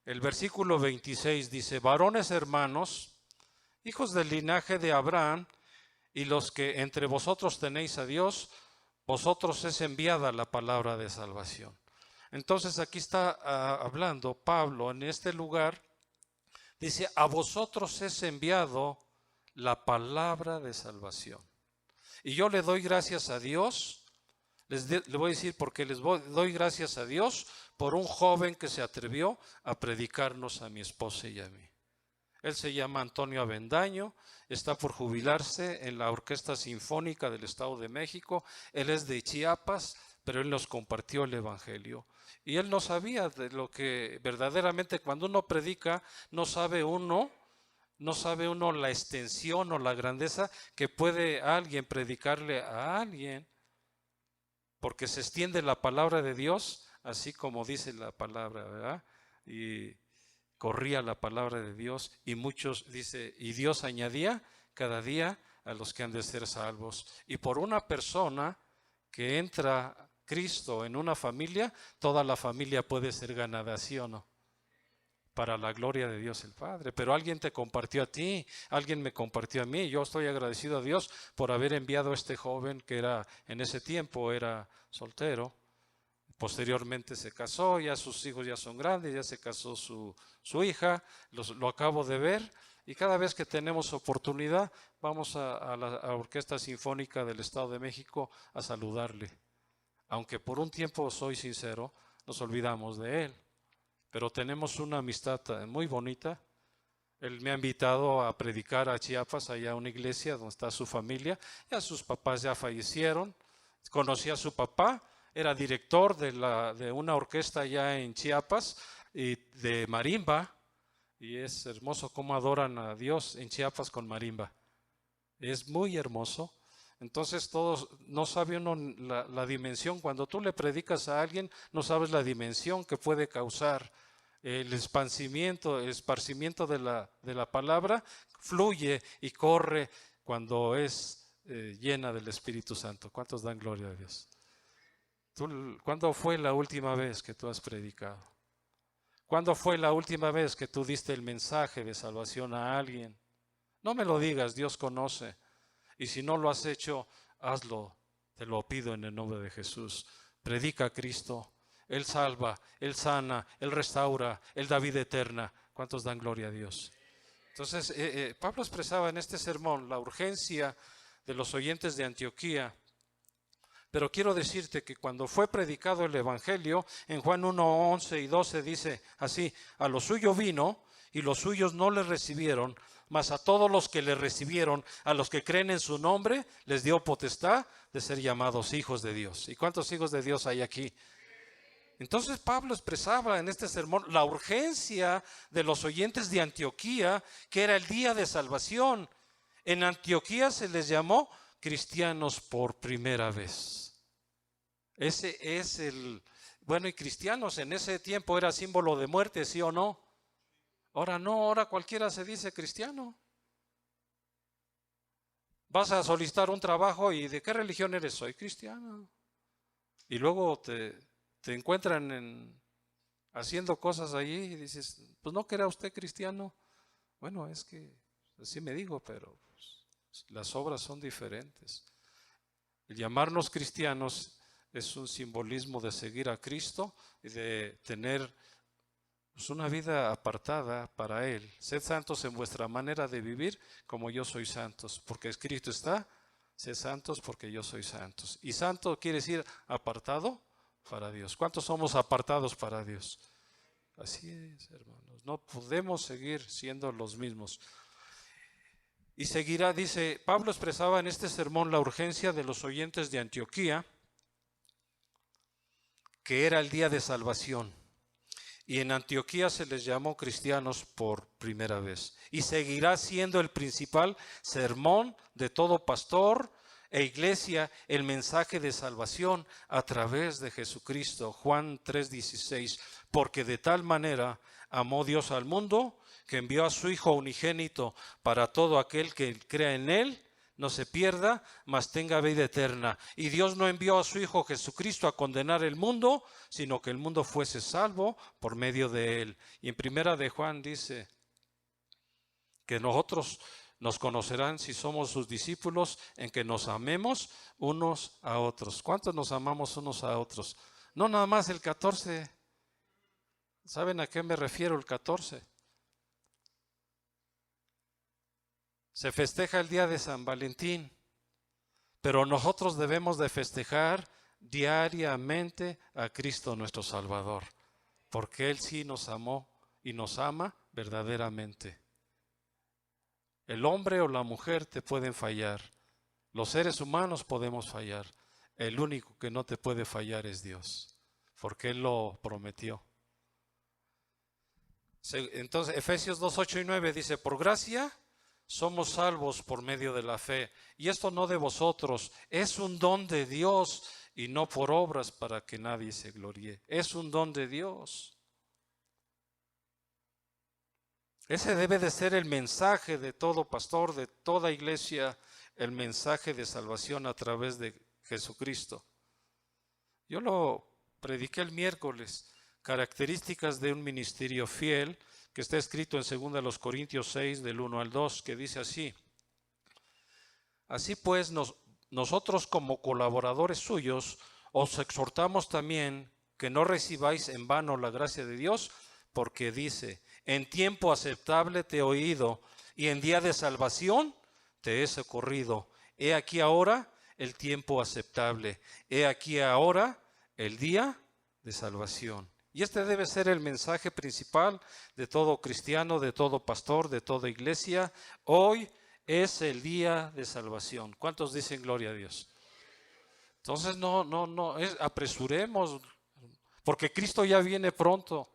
Speaker 1: El versículo 26 dice, varones hermanos, hijos del linaje de Abraham, y los que entre vosotros tenéis a Dios, vosotros es enviada la palabra de salvación. Entonces aquí está hablando Pablo en este lugar, dice, a vosotros es enviado la palabra de salvación. Y yo le doy gracias a Dios. Le voy a decir porque doy gracias a Dios por un joven que se atrevió a predicarnos a mi esposa y a mí. Él se llama Antonio Avendaño, está por jubilarse en la Orquesta Sinfónica del Estado de México. Él es de Chiapas, pero él nos compartió el Evangelio. Y él no sabía de lo que verdaderamente cuando uno predica, no sabe uno la extensión o la grandeza que puede alguien predicarle a alguien. Porque se extiende la palabra de Dios, así como dice la palabra, ¿verdad? Y corría la palabra de Dios y muchos, dice, y Dios añadía cada día a los que han de ser salvos. Y por una persona que entra Cristo en una familia, toda la familia puede ser ganada, ¿sí o no? Para la gloria de Dios el Padre. Pero alguien te compartió a ti, alguien me compartió a mí. Yo estoy agradecido a Dios por haber enviado a este joven que era en ese tiempo era soltero, Posteriormente se casó, ya sus hijos ya son grandes, ya se casó su hija, lo acabo de ver, y cada vez que tenemos oportunidad vamos a la Orquesta Sinfónica del Estado de México a saludarle. Aunque por un tiempo, soy sincero, nos olvidamos de él, pero tenemos una amistad muy bonita. Él me ha invitado a predicar a Chiapas, allá a una iglesia donde está su familia. Ya sus papás ya fallecieron. Conocí a su papá, era director de una orquesta allá en Chiapas y de marimba. Y es hermoso cómo adoran a Dios en Chiapas con marimba. Es muy hermoso. Entonces todos, no sabe uno la dimensión. Cuando tú le predicas a alguien, no sabes la dimensión que puede causar. El esparcimiento de la palabra fluye y corre cuando es llena del Espíritu Santo. ¿Cuántos dan gloria a Dios? ¿Cuándo fue la última vez que tú has predicado? ¿Cuándo fue la última vez que tú diste el mensaje de salvación a alguien? No me lo digas, Dios conoce. Y si no lo has hecho, hazlo. Te lo pido en el nombre de Jesús. Predica a Cristo. Él salva, Él sana, Él restaura, Él da vida eterna. ¿Cuántos dan gloria a Dios? Entonces, Pablo expresaba en este sermón la urgencia de los oyentes de Antioquía. Pero quiero decirte que cuando fue predicado el Evangelio, en Juan 1, 11 y 12 dice así: a lo suyo vino y los suyos no le recibieron, mas a todos los que le recibieron, a los que creen en su nombre, les dio potestad de ser llamados hijos de Dios. ¿Y cuántos hijos de Dios hay aquí? Entonces Pablo expresaba en este sermón la urgencia de los oyentes de Antioquía, que era el día de salvación. En Antioquía se les llamó cristianos por primera vez. Ese es bueno, y cristianos en ese tiempo era símbolo de muerte, ¿sí o no? Ahora no, ahora cualquiera se dice cristiano. Vas a solicitar un trabajo y ¿de qué religión eres? Soy cristiano. Y luego te encuentran haciendo cosas allí y dices, pues no que era usted cristiano. Bueno, es que así me digo, pero pues, las obras son diferentes. El llamarnos cristianos es un simbolismo de seguir a Cristo y de tener pues, una vida apartada para Él. Sed santos en vuestra manera de vivir como yo soy santos, porque escrito está, sed santos porque yo soy santos. Y santo quiere decir apartado para Dios. ¿Cuántos somos apartados para Dios? Así es, hermanos. No podemos seguir siendo los mismos. Y seguirá, dice, Pablo expresaba en este sermón la urgencia de los oyentes de Antioquía, que era el día de salvación. Y en Antioquía se les llamó cristianos por primera vez. Y seguirá siendo el principal sermón de todo pastor e iglesia, el mensaje de salvación a través de Jesucristo. Juan 3:16, porque de tal manera amó Dios al mundo que envió a su Hijo unigénito para todo aquel que crea en Él, no se pierda, mas tenga vida eterna. Y Dios no envió a su Hijo Jesucristo a condenar el mundo, sino que el mundo fuese salvo por medio de Él. Y en primera de Juan dice que nosotros nos conocerán si somos sus discípulos en que nos amemos unos a otros. ¿Cuántos nos amamos unos a otros? No nada más el 14. ¿Saben a qué me refiero el 14? Se festeja el día de San Valentín, pero nosotros debemos de festejar diariamente a Cristo nuestro Salvador, porque Él sí nos amó y nos ama verdaderamente. El hombre o la mujer te pueden fallar, los seres humanos podemos fallar, el único que no te puede fallar es Dios, porque Él lo prometió. Entonces Efesios 2, 8 y 9 dice, por gracia somos salvos por medio de la fe, y esto no de vosotros, es un don de Dios y no por obras para que nadie se gloríe, es un don de Dios. Ese debe de ser el mensaje de todo pastor, de toda iglesia, el mensaje de salvación a través de Jesucristo. Yo lo prediqué el miércoles, características de un ministerio fiel, que está escrito en 2 Corintios 6, del 1 al 2, que dice así: así pues, nosotros como colaboradores suyos, os exhortamos también que no recibáis en vano la gracia de Dios, porque dice, en tiempo aceptable te he oído, y en día de salvación te he socorrido. He aquí ahora el tiempo aceptable, he aquí ahora el día de salvación. Y este debe ser el mensaje principal de todo cristiano, de todo pastor, de toda iglesia. Hoy es el día de salvación. ¿Cuántos dicen gloria a Dios? Entonces apresuremos, porque Cristo ya viene pronto.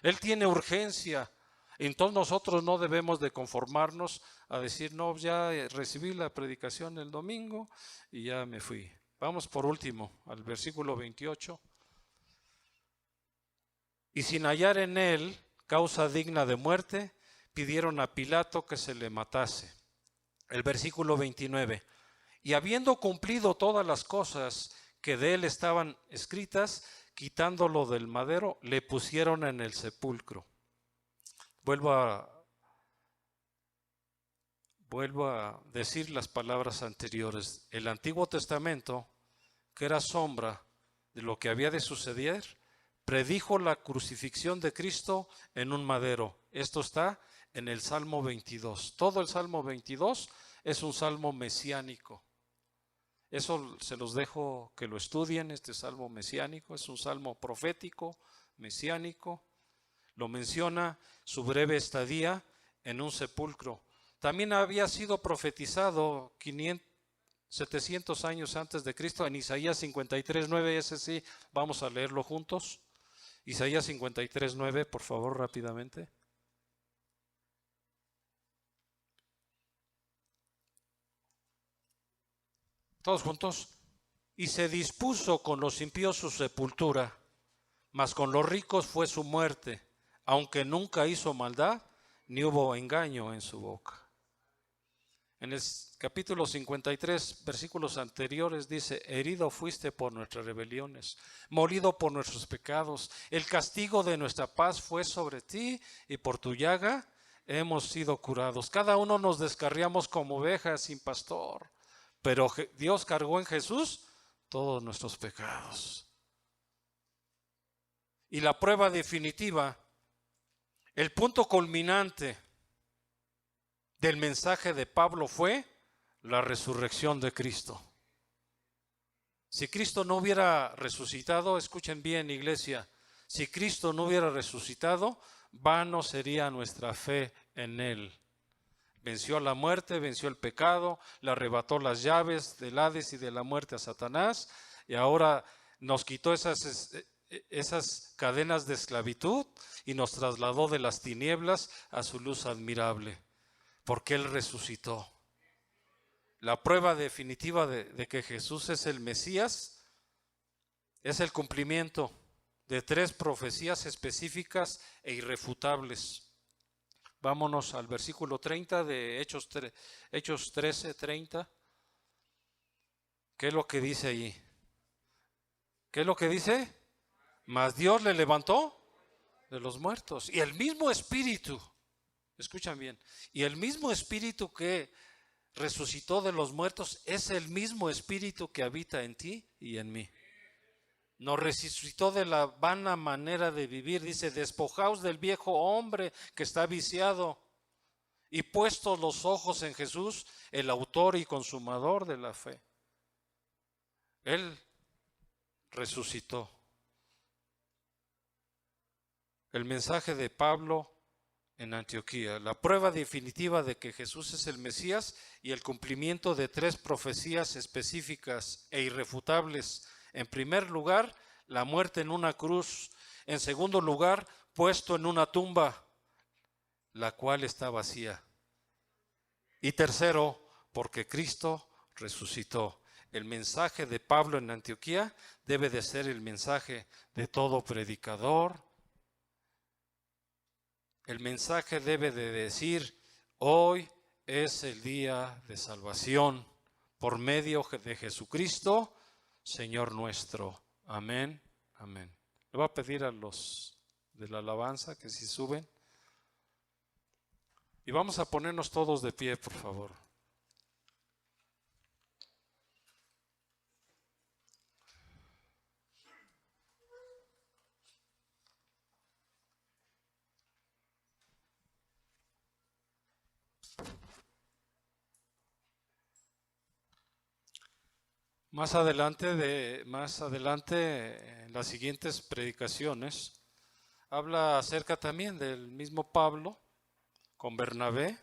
Speaker 1: Él tiene urgencia. Entonces nosotros no debemos de conformarnos a decir, no, ya recibí la predicación el domingo y ya me fui. Vamos por último al versículo 28. Y sin hallar en él causa digna de muerte, pidieron a Pilato que se le matase. El versículo 29. Y habiendo cumplido todas las cosas que de él estaban escritas, quitándolo del madero, le pusieron en el sepulcro. Vuelvo a decir las palabras anteriores. El Antiguo Testamento, que era sombra de lo que había de suceder, predijo la crucifixión de Cristo en un madero. Esto está en el Salmo 22. Todo el Salmo 22 es un salmo mesiánico. Eso se los dejo que lo estudien, este salmo mesiánico. Es un salmo profético, mesiánico. Lo menciona su breve estadía en un sepulcro. También había sido profetizado 700 años antes de Cristo en Isaías 53:9. Ese sí, vamos a leerlo juntos. Isaías 53:9, por favor, rápidamente. Todos juntos. Y se dispuso con los impíos su sepultura, mas con los ricos fue su muerte, aunque nunca hizo maldad, ni hubo engaño en su boca. En el capítulo 53, versículos anteriores dice, herido fuiste por nuestras rebeliones, molido por nuestros pecados. El castigo de nuestra paz fue sobre ti y por tu llaga hemos sido curados. Cada uno nos descarriamos como ovejas sin pastor, pero Dios cargó en Jesús todos nuestros pecados. Y la prueba definitiva, el punto culminante del mensaje de Pablo fue la resurrección de Cristo. Si Cristo no hubiera resucitado, escuchen bien, iglesia, si Cristo no hubiera resucitado, vano sería nuestra fe en Él. Venció a la muerte, venció el pecado, le arrebató las llaves del Hades y de la muerte a Satanás, y ahora nos quitó esas cadenas de esclavitud y nos trasladó de las tinieblas a su luz admirable. Porque Él resucitó. La prueba definitiva de que Jesús es el Mesías es el cumplimiento de 3 profecías específicas e irrefutables. Vámonos al versículo 30 de Hechos 13:30. ¿Qué es lo que dice allí? ¿Qué es lo que dice? Mas Dios le levantó de los muertos. Y el mismo Espíritu, escuchan bien, y el mismo Espíritu que resucitó de los muertos es el mismo Espíritu que habita en ti y en mí. Nos resucitó de la vana manera de vivir. Dice, despojaos del viejo hombre que está viciado y puestos los ojos en Jesús, el autor y consumador de la fe. Él resucitó. El mensaje de Pablo en Antioquía, la prueba definitiva de que Jesús es el Mesías y el cumplimiento de 3 profecías específicas e irrefutables. En primer lugar, la muerte en una cruz. En segundo lugar, puesto en una tumba, la cual está vacía. Y tercero, porque Cristo resucitó. El mensaje de Pablo en Antioquía debe de ser el mensaje de todo predicador. El mensaje debe de decir, hoy es el día de salvación por medio de Jesucristo, Señor nuestro. Amén, amén. Le voy a pedir a los de la alabanza que si suben. Y vamos a ponernos todos de pie, por favor. Más adelante, en las siguientes predicaciones, habla acerca también del mismo Pablo con Bernabé,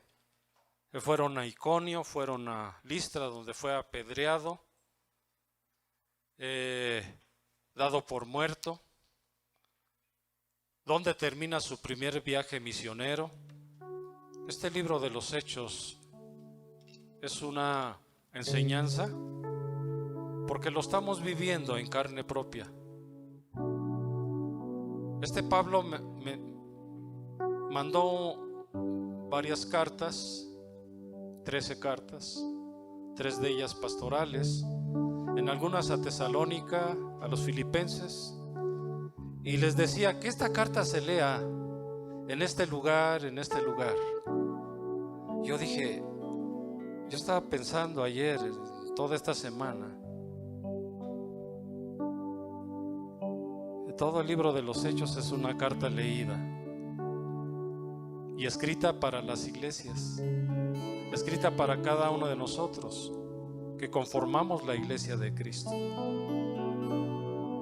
Speaker 1: que fueron a Iconio, fueron a Listra, donde fue apedreado, dado por muerto, donde termina su primer viaje misionero. Este libro de los Hechos es una enseñanza porque lo estamos viviendo en carne propia. Este Pablo me mandó varias cartas, 13 cartas, 3 de ellas pastorales, en algunas a Tesalónica, a los filipenses, y les decía que esta carta se lea en este lugar, en este lugar. Yo dije, yo estaba pensando ayer, toda esta semana, todo el libro de los Hechos es una carta leída y escrita para las iglesias, escrita para cada uno de nosotros que conformamos la iglesia de Cristo.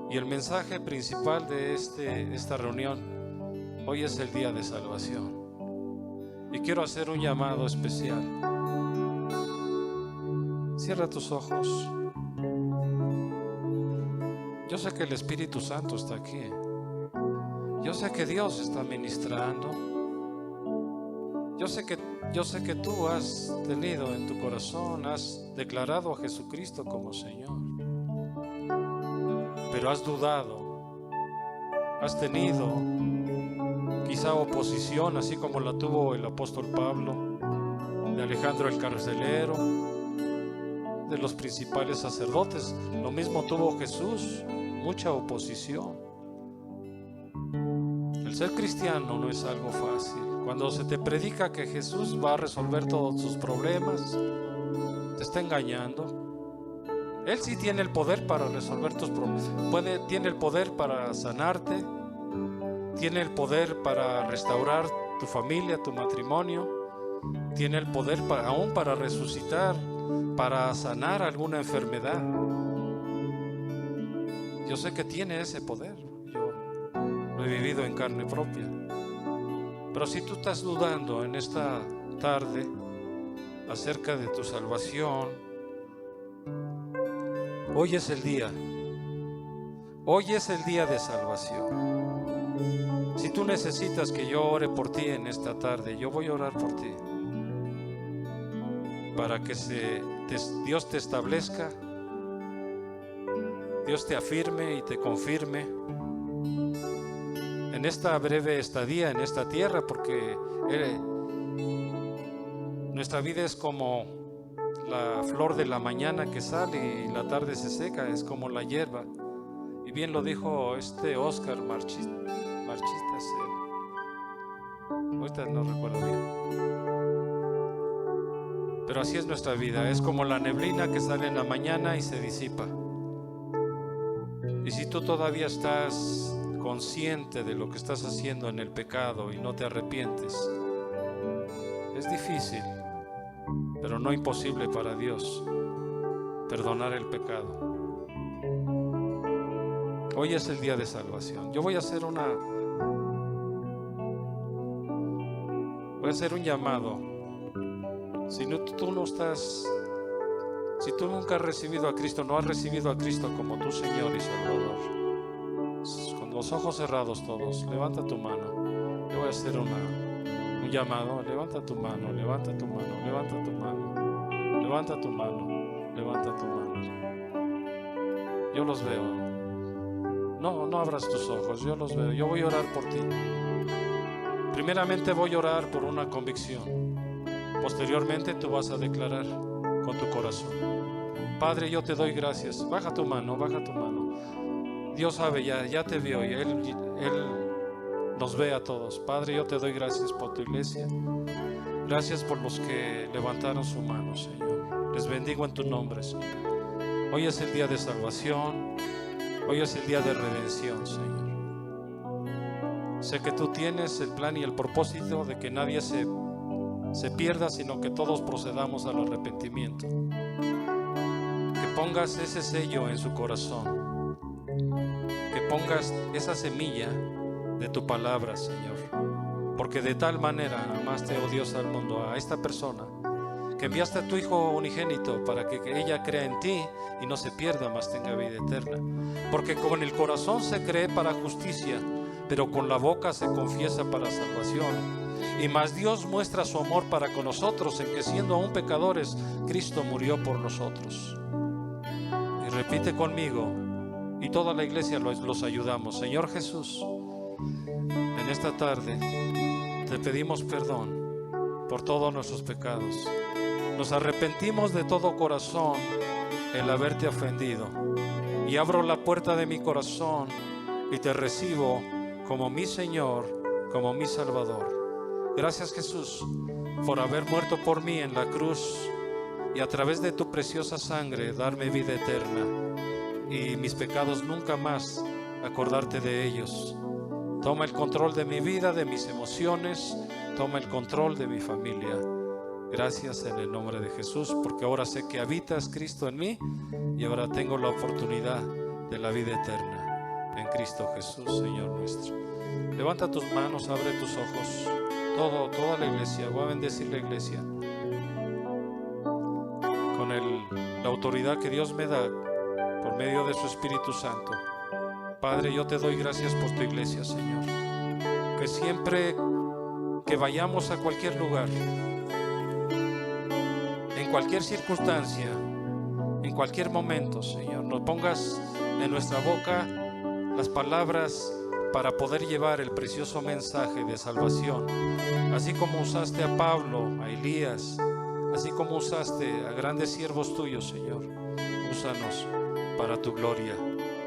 Speaker 1: Y el mensaje principal de esta reunión hoy es el día de salvación. Y quiero hacer un llamado especial. Cierra tus ojos. Yo sé que el Espíritu Santo está aquí. Yo sé que Dios está ministrando. Yo sé que tú has tenido en tu corazón, has declarado a Jesucristo como Señor. Pero has dudado. Has tenido quizá oposición, así como la tuvo el apóstol Pablo, de Alejandro el carcelero, de los principales sacerdotes. Lo mismo tuvo Jesús, mucha oposición. El ser cristiano no es algo fácil. Cuando se te predica que Jesús va a resolver todos tus problemas, te está engañando. Él sí tiene el poder para resolver tus problemas. Tiene el poder para sanarte, tiene el poder para restaurar tu familia, tu matrimonio, tiene el poder aún para resucitar, para sanar alguna enfermedad. Yo sé que tiene ese poder, yo lo he vivido en carne propia. Pero si tú estás dudando en esta tarde acerca de tu salvación, hoy es el día. Hoy es el día de salvación. Si tú necesitas que yo ore por ti en esta tarde, yo voy a orar por ti. Para que Dios te establezca, Dios te afirme y te confirme en esta breve estadía en esta tierra, porque nuestra vida es como la flor de la mañana que sale y la tarde se seca, es como la hierba. Y bien lo dijo Oscar Marchistas, ahorita no recuerdo bien. Pero así es nuestra vida, es como la neblina que sale en la mañana y se disipa. Y si tú todavía estás consciente de lo que estás haciendo en el pecado y no te arrepientes, es difícil, pero no imposible para Dios perdonar el pecado. Hoy es el día de salvación. Yo voy a hacer un llamado. Si tú nunca has recibido a Cristo, no has recibido a Cristo como tu Señor y Salvador, con los ojos cerrados todos, levanta tu mano. Yo voy a hacer un llamado. Levanta tu mano, levanta tu mano, levanta tu mano, levanta tu mano, levanta tu mano. Yo los veo. No abras tus ojos, yo los veo. Yo voy a orar por ti. Primeramente voy a orar por una convicción. Posteriormente tú vas a declarar con tu corazón. Padre, yo te doy gracias. Baja tu mano, baja tu mano. Dios sabe, ya te vio y Él nos ve a todos. Padre, yo te doy gracias por tu iglesia. Gracias por los que levantaron su mano, Señor. Les bendigo en tu nombre, Señor. Hoy es el día de salvación. Hoy es el día de redención, Señor. Sé que tú tienes el plan y el propósito de que nadie se pierda, sino que todos procedamos al arrepentimiento. Que pongas ese sello en su corazón, que pongas esa semilla de tu palabra, Señor, porque de tal manera amaste, oh Dios, al mundo, a esta persona, que enviaste a tu Hijo unigénito para que ella crea en ti y no se pierda, mas tenga vida eterna. Porque con el corazón se cree para justicia, pero con la boca se confiesa para salvación. Y más Dios muestra su amor para con nosotros en que siendo aún pecadores, Cristo murió por nosotros. Y repite conmigo, y toda la iglesia los ayudamos. Señor Jesús, en esta tarde te pedimos perdón por todos nuestros pecados. Nos arrepentimos de todo corazón el haberte ofendido. Y abro la puerta de mi corazón y te recibo como mi Señor, como mi Salvador. Gracias, Jesús, por haber muerto por mí en la cruz y a través de tu preciosa sangre darme vida eterna y mis pecados nunca más acordarte de ellos. Toma el control de mi vida, de mis emociones, toma el control de mi familia. Gracias en el nombre de Jesús, porque ahora sé que habitas, Cristo, en mí y ahora tengo la oportunidad de la vida eterna en Cristo Jesús, Señor nuestro. Levanta tus manos, abre tus ojos. Toda la iglesia, voy a bendecir la iglesia con la autoridad que Dios me da por medio de su Espíritu Santo. Padre, yo te doy gracias por tu iglesia, Señor. Que siempre que vayamos a cualquier lugar, en cualquier circunstancia, en cualquier momento, Señor, nos pongas en nuestra boca las palabras para poder llevar el precioso mensaje de salvación, así como usaste a Pablo, a Elías, así como usaste a grandes siervos tuyos, Señor. Úsanos para tu gloria.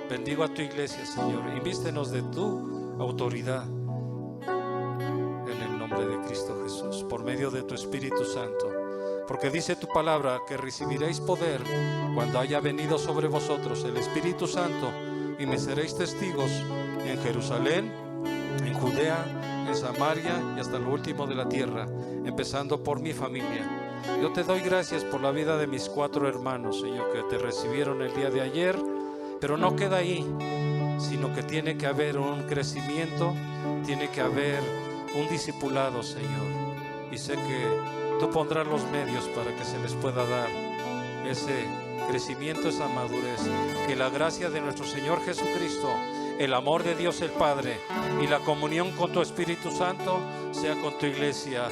Speaker 1: Bendigo a tu iglesia, Señor. Invístenos de tu autoridad en el nombre de Cristo Jesús, por medio de tu Espíritu Santo. Porque dice tu palabra que recibiréis poder cuando haya venido sobre vosotros el Espíritu Santo y me seréis testigos en Jerusalén, en Judea, en Samaria y hasta lo último de la tierra, empezando por mi familia. Yo te doy gracias por la vida de mis 4 hermanos, Señor, que te recibieron el día de ayer, pero no queda ahí, sino que tiene que haber un crecimiento, tiene que haber un discipulado, Señor. Y sé que tú pondrás los medios para que se les pueda dar ese crecimiento, esa madurez. Que la gracia de nuestro Señor Jesucristo, el amor de Dios el Padre y la comunión con tu Espíritu Santo sea con tu iglesia